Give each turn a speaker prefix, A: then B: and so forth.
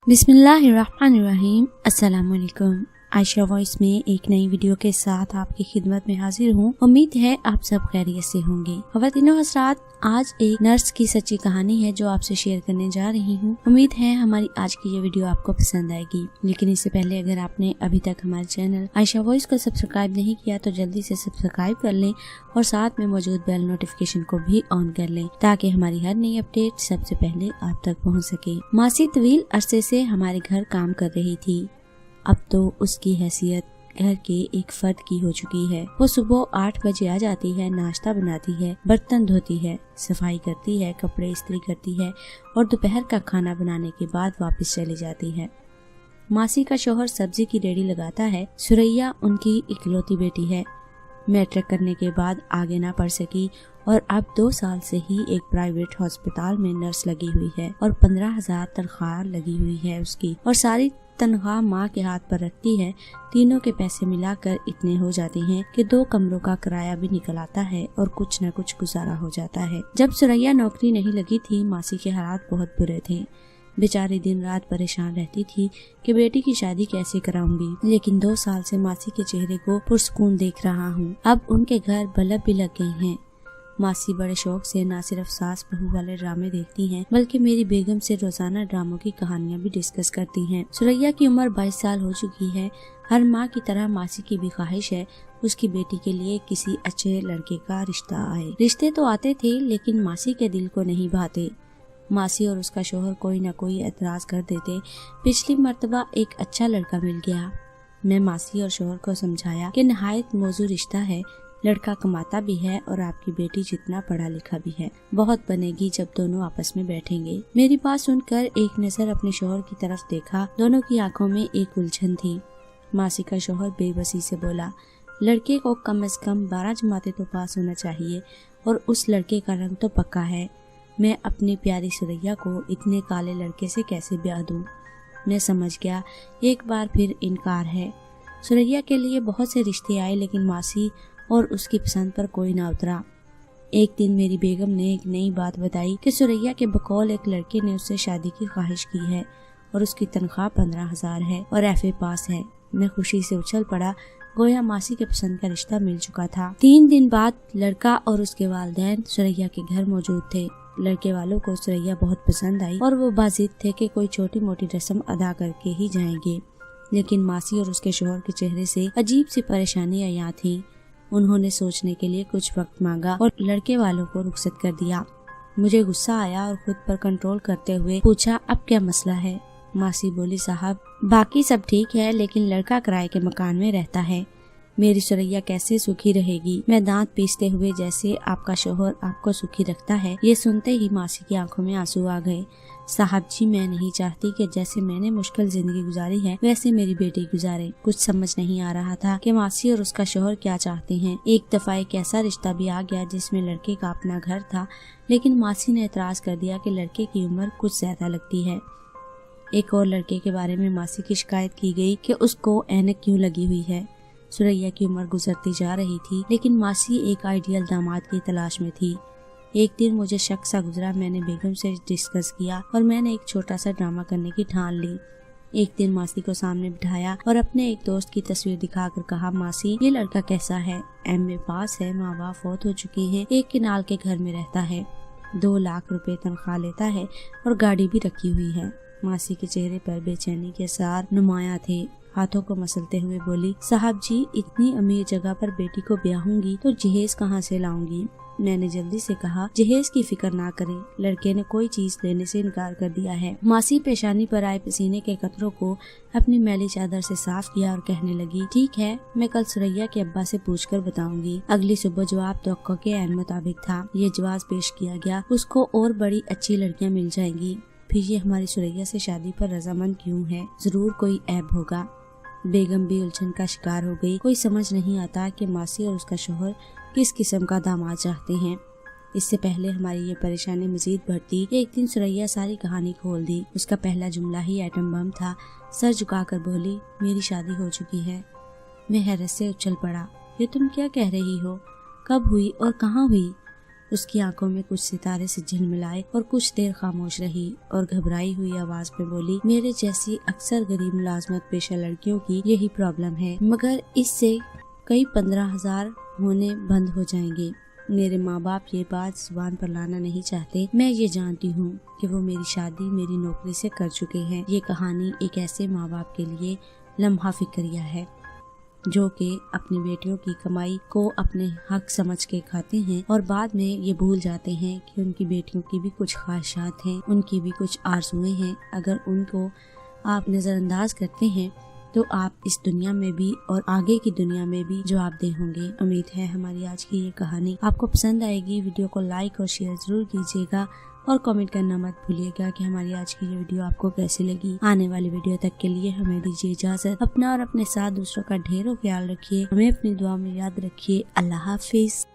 A: बिस्मिल्लाहिर्रहमानिर्रहीम। अस्सलाम वालेकुम। आयशा वॉइस में एक नई वीडियो के साथ आपकी खिदमत में हाजिर हूँ। उम्मीद है आप सब खैरियत से होंगे। ख़वातीनो हज़रात, आज एक नर्स की सच्ची कहानी है जो आपसे शेयर करने जा रही हूँ। उम्मीद है हमारी आज की ये वीडियो आपको पसंद आएगी। लेकिन इससे पहले अगर आपने अभी तक हमारे चैनल आयशा वॉइस को सब्सक्राइब नहीं किया तो जल्दी से सब्सक्राइब कर लें और साथ में मौजूद बेल नोटिफिकेशन को भी ऑन कर लें ताकि हमारी हर नई अपडेट सबसे पहले आप तक पहुँच सके। मासी तवील अरसे से हमारे घर काम कर रही थी। अब तो उसकी हैसियत घर के एक फर्द की हो चुकी है। वो सुबह 8 बजे आ जाती है, नाश्ता बनाती है, बर्तन धोती है, सफाई करती है, कपड़े इस्त्री करती है और दोपहर का खाना बनाने के बाद वापस चली जाती है। मासी का शौहर सब्जी की रेडी लगाता है। सुरैया उनकी इकलौती बेटी है। मैट्रिक करने के बाद आगे ना पढ़ सकी और अब 2 साल से ही एक प्राइवेट हॉस्पिटल में नर्स लगी हुई है और 15,000 तनख्वाह लगी हुई है उसकी, और सारी तनख्वाह माँ के हाथ पर रखती है। तीनों के पैसे मिलाकर इतने हो जाते हैं कि 2 कमरों का किराया भी निकल आता है और कुछ न कुछ गुजारा हो जाता है। जब सुरैया नौकरी नहीं लगी थी, मासी के हालात बहुत बुरे थे। बेचारी दिन रात परेशान रहती थी कि बेटी की शादी कैसे कराऊंगी। लेकिन 2 साल से मासी के चेहरे को पुरसकून देख रहा हूँ। अब उनके घर बल्ब भी लग गए हैं। मासी बड़े शौक से न सिर्फ सास बहू वाले ड्रामे देखती हैं, बल्कि मेरी बेगम से रोजाना ड्रामों की कहानियां भी डिस्कस करती हैं। सुरैया की उम्र 22 साल हो चुकी है। हर माँ की तरह मासी की भी ख्वाहिश है उसकी बेटी के लिए किसी अच्छे लड़के का रिश्ता आए। रिश्ते तो आते थे लेकिन मासी के दिल को नहीं भाते। मासी और उसका शौहर कोई न कोई एतराज कर देते। पिछली मर्तबा एक अच्छा लड़का मिल गया। मैं मासी और शौहर को समझाया कि नहायत मौजू रिश्ता है, लड़का कमाता भी है और आपकी बेटी जितना पढ़ा लिखा भी है। बहुत बनेगी जब दोनों आपस में बैठेंगे। मेरी बात सुनकर एक नजर अपने शौहर की तरफ देखा। दोनों की आंखों में एक उलझन थी। मासी का शौहर बेबसी से बोला, लड़के को कम से कम 12 जमातें तो पास होना चाहिए और उस लड़के का रंग तो पक्का है। मैं अपनी प्यारी सुरैया को इतने काले लड़के से कैसे ब्याह दूं? मैं समझ गया एक बार फिर इनकार है। सुरैया के लिए बहुत से रिश्ते आए लेकिन मासी और उसकी पसंद पर कोई ना उतरा। एक दिन मेरी बेगम ने एक नई बात बताई कि सुरैया के बकौल एक लड़के ने उससे शादी की ख्वाहिश की है और उसकी तनख्वाह 15,000 है और FA पास है। मैं खुशी से उछल पड़ा, गोया मासी के पसंद का रिश्ता मिल चुका था। 3 दिन बाद लड़का और उसके वालिदैन सुरैया के घर मौजूद थे। लड़के वालों को सुरैया बहुत पसंद आई और वो बाजिद थे कि कोई छोटी मोटी रस्म अदा करके ही जाएंगे। लेकिन मासी और उसके शौहर के चेहरे से अजीब सी परेशानियां यहाँ थी। उन्होंने सोचने के लिए कुछ वक्त मांगा और लड़के वालों को रुखसत कर दिया। मुझे गुस्सा आया और खुद पर कंट्रोल करते हुए पूछा, अब क्या मसला है? मासी बोली, साहब बाकी सब ठीक है लेकिन लड़का किराए के मकान में रहता है। मेरी सुरैया कैसे सुखी रहेगी? मैं दांत पीसते हुए, जैसे आपका शौहर आपको सुखी रखता है। ये सुनते ही मासी की आंखों में आंसू आ गए। साहब जी, मैं नहीं चाहती कि जैसे मैंने मुश्किल जिंदगी गुजारी है वैसे मेरी बेटी गुजारे। कुछ समझ नहीं आ रहा था कि मासी और उसका शौहर क्या चाहते हैं। एक दफा एक ऐसा रिश्ता भी आ गया जिसमें लड़के का अपना घर था, लेकिन मासी ने एतराज कर दिया कि लड़के की उम्र कुछ ज्यादा लगती है। एक और लड़के के बारे में मासी की शिकायत की गई कि उसको ऐनक क्यों लगी हुई है। सुरैया की उम्र गुजरती जा रही थी लेकिन मासी एक आइडियल दामाद की तलाश में थी। एक दिन मुझे शक सा गुजरा। मैंने बेगम से डिस्कस किया और मैंने एक छोटा सा ड्रामा करने की ठान ली। एक दिन मासी को सामने बिठाया और अपने एक दोस्त की तस्वीर दिखाकर कहा, मासी ये लड़का कैसा है? MA पास है, माँ बाप फौत हो चुकी हैं, एक किनाल के घर में रहता है, 2 लाख रुपए तनख्वाह लेता है और गाड़ी भी रखी हुई है। मासी के चेहरे पर बेचैनी के सार नुमाया थे। हाथों को मसलते हुए बोली, साहब जी इतनी अमीर जगह पर बेटी को ब्याहूंगी तो जहेज कहाँ से लाऊंगी? मैंने जल्दी से कहा, जहेज की फिक्र ना करें, लड़के ने कोई चीज लेने से इनकार कर दिया है। मासी पेशानी पर आए पसीने के कतरों को अपनी मैली चादर से साफ किया और कहने लगी, ठीक है, मैं कल सुरैया के अब्बा से पूछकर बताऊंगी। अगली सुबह जवाब तवक्को के ऐन मुताबिक था। ये जवाब पेश किया गया, उसको और बड़ी अच्छी लड़कियाँ मिल जाएंगी। फिर ये हमारी सुरैया से शादी पर रजामंद क्यों है? जरूर कोई ऐब होगा। बेगम भी उलझन का शिकार हो गई। कोई समझ नहीं आता कि मासी और उसका शौहर किस किस्म का दामाद चाहते हैं। इससे पहले हमारी ये परेशानी मजीद बढ़ती, एक दिन सुरैया सारी कहानी खोल दी। उसका पहला जुमला ही एटम बम था। सर झुकाकर बोली, मेरी शादी हो चुकी है। मैं हैरत से उछल पड़ा, ये तुम क्या कह रही हो? कब हुई और कहाँ हुई? اس کی آنکھوں میں کچھ ستارے سے جھلملائے اور کچھ دیر خاموش رہی اور گھبرائی ہوئی آواز میں بولی، میرے جیسی اکثر غریب ملازمت پیشہ لڑکیوں کی یہی پرابلم ہے، مگر اس سے کئی 15,000 ہونے بند ہو جائیں گے۔ میرے ماں باپ یہ بات زبان پر لانا نہیں چاہتے۔ میں یہ جانتی ہوں کہ وہ میری شادی میری نوکری سے کر چکے ہیں۔ یہ کہانی ایک ایسے ماں باپ کے لیے لمحہ فکریہ ہے جو کہ اپنی بیٹیوں کی کمائی کو اپنے حق سمجھ کے کھاتے ہیں اور بعد میں یہ بھول جاتے ہیں کہ ان کی بیٹیوں کی بھی کچھ خواہشات ہیں، ان کی بھی کچھ آرزویں ہیں۔ اگر ان کو آپ نظر انداز کرتے ہیں تو آپ اس دنیا میں بھی اور آگے کی دنیا میں بھی جواب دہ ہوں گے۔ امید ہے ہماری آج کی یہ کہانی آپ کو پسند آئے گی۔ ویڈیو کو لائک اور شیئر ضرور کیجیے گا اور کامنٹ کرنا مت بھولیے گا کہ ہماری آج کی یہ ویڈیو آپ کو کیسی لگی۔ آنے والی ویڈیو تک کے لیے ہمیں دیجیے اجازت۔ اپنا اور اپنے ساتھ دوسروں کا ڈھیروں خیال رکھیے، ہمیں اپنی دعا میں یاد رکھیے۔ اللہ حافظ۔